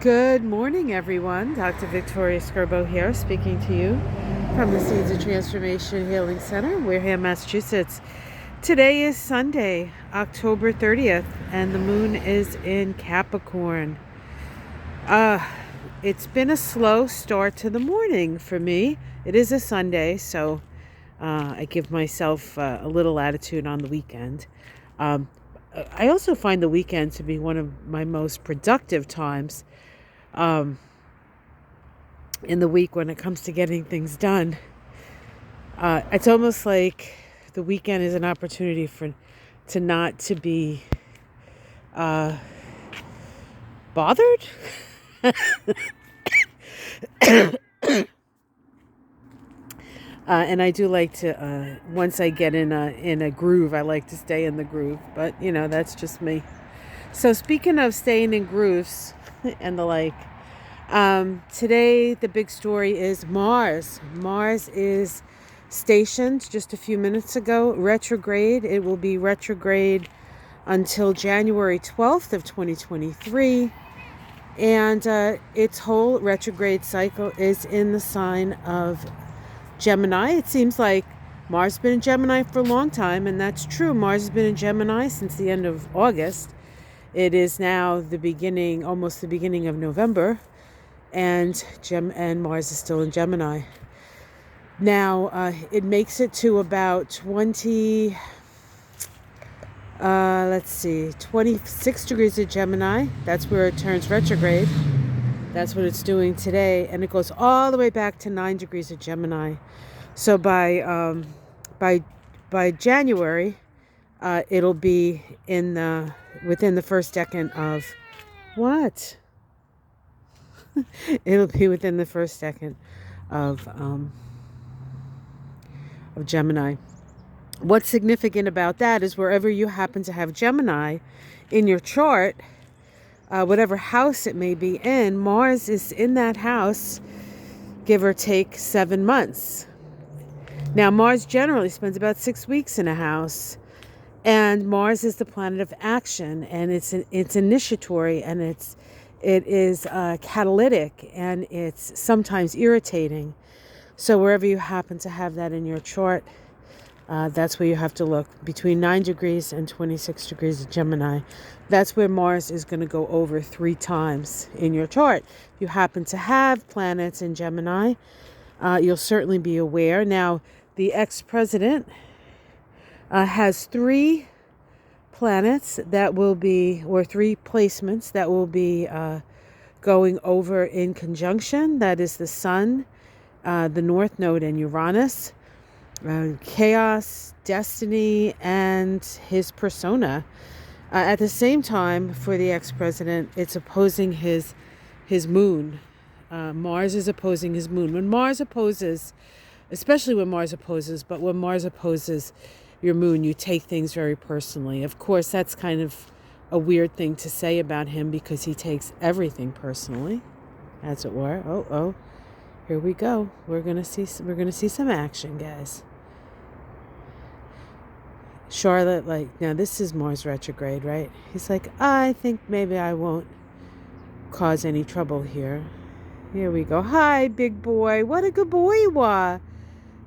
Good morning, everyone. Dr. Victoria Skirbo here, speaking to you from the Seeds of Transformation Healing Center, Wareham, Massachusetts. Today is Sunday, October 30th, and the moon is in Capricorn. It's been a slow start to the morning for me. It is a Sunday, so I give myself a little latitude on the weekend. I also find the weekend to be one of my most productive times in the week when it comes to getting things done. It's almost like the weekend is an opportunity to not to be bothered. And I do like to, once I get in a groove, I like to stay in the groove. But, that's just me. So speaking of staying in grooves and the like, today the big story is Mars. Mars is stationed just a few minutes ago, retrograde. It will be retrograde until January 12th of 2023. And its whole retrograde cycle is in the sign of Gemini. It seems like Mars has been in Gemini for a long time, and that's true. Mars has been in Gemini since the end of August. It is now almost the beginning of November, and Mars is still in Gemini. Now, it makes it to about 26 degrees of Gemini. That's where it turns retrograde. That's what it's doing today, and it goes all the way back to 9 degrees of Gemini. So by January, it'll be within the first second of what? It'll be within the first second of Gemini. What's significant about that is wherever you happen to have Gemini in your chart, whatever house it may be in, Mars is in that house, give or take 7 months. Now, Mars generally spends about 6 weeks in a house, and Mars is the planet of action, and it's initiatory, and it is catalytic, and it's sometimes irritating. So wherever you happen to have that in your chart, that's where you have to look. Between 9 degrees and 26 degrees of Gemini, that's where Mars is going to go over 3 times in your chart. If you happen to have planets in Gemini, you'll certainly be aware. Now, the ex-president has 3 planets that will be, or 3 placements that will be going over in conjunction. That is the Sun, the North Node, and Uranus. Chaos, destiny, and his persona. At the same time, for the ex-president, it's opposing his moon. Mars is opposing his moon. When Mars opposes, especially when Mars opposes, but when Mars opposes your moon, you take things very personally. Of course, that's kind of a weird thing to say about him because he takes everything personally, as it were. Oh, here we go. We're gonna see some action, guys. Charlotte, now this is Mars retrograde, right? He's like, I think maybe I won't cause any trouble here. Here we go. Hi, big boy. What a good boy you are.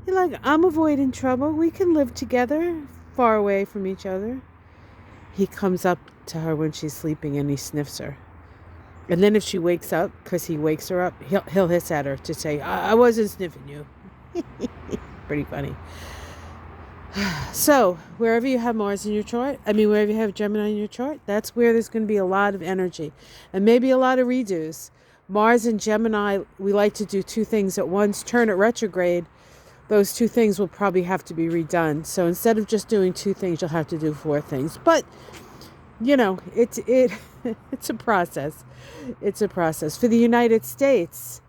You're like, I'm avoiding trouble. We can live together, far away from each other. He comes up to her when she's sleeping and he sniffs her. And then if she wakes up, because he wakes her up, he'll hiss at her to say, I wasn't sniffing you. Pretty funny. So, wherever you have Mars in your chart, wherever you have Gemini in your chart, that's where there's going to be a lot of energy and maybe a lot of redos. Mars and Gemini, we like to do 2 things at once. Turn it retrograde, those 2 things will probably have to be redone. So instead of just doing 2 things, you'll have to do 4 things. But, it's a process. It's a process. For the United States,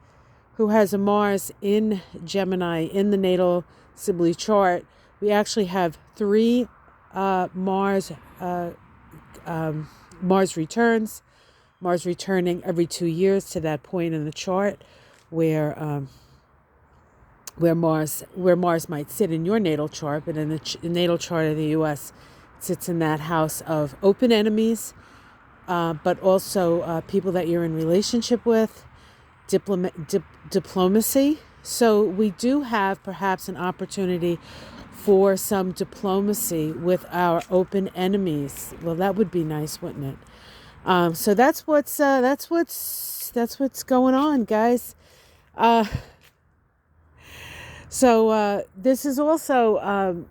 who has a Mars in Gemini in the natal Sibley chart, we actually have 3 Mars returns. Mars returning every 2 years to that point in the chart where Mars might sit in your natal chart, but in the natal chart of the U.S. sits in that house of open enemies but also people that you're in relationship with, diplomacy. So we do have perhaps an opportunity for some diplomacy with our open enemies. Well, that would be nice, wouldn't it? So that's what's going on, guys. So this is also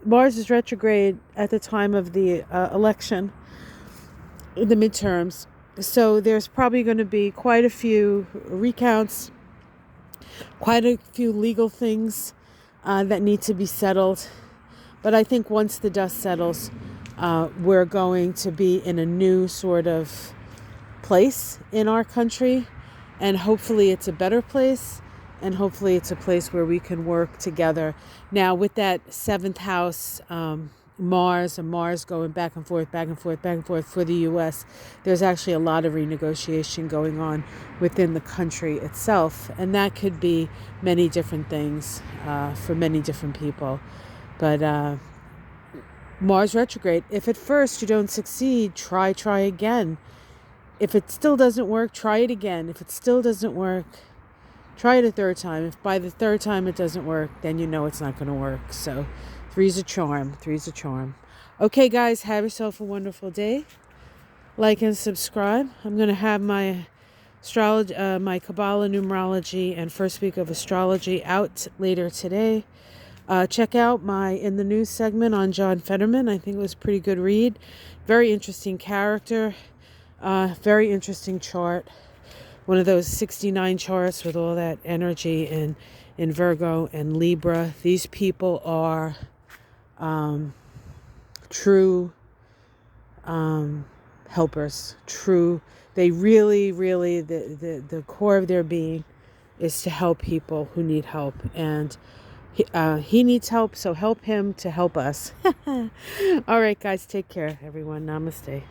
Mars is retrograde at the time of the election, the midterms. So there's probably going to be quite a few recounts, quite a few legal things that need to be settled. But I think once the dust settles, we're going to be in a new sort of place in our country. And hopefully it's a better place. And hopefully it's a place where we can work together. Now, with that seventh house, Mars going back and forth for the U.S., there's actually a lot of renegotiation going on within the country itself. And that could be many different things for many different people. But Mars retrograde, if at first you don't succeed, try again. If it still doesn't work, try it again. If it still doesn't work, try it a third time. If by the third time it doesn't work, then you know it's not going to work. So three's a charm. Okay, guys, have yourself a wonderful day. Like and subscribe. I'm going to have my astrology, my Kabbalah numerology and first week of astrology out later today. Check out my In the News segment on John Fetterman. I think it was a pretty good read. Very interesting character. Very interesting chart. One of those 69 charts with all that energy in Virgo and Libra. These people are true helpers. True. They really, the core of their being is to help people who need help. And he needs help, so help him to help us. All right, guys, take care, everyone. Namaste.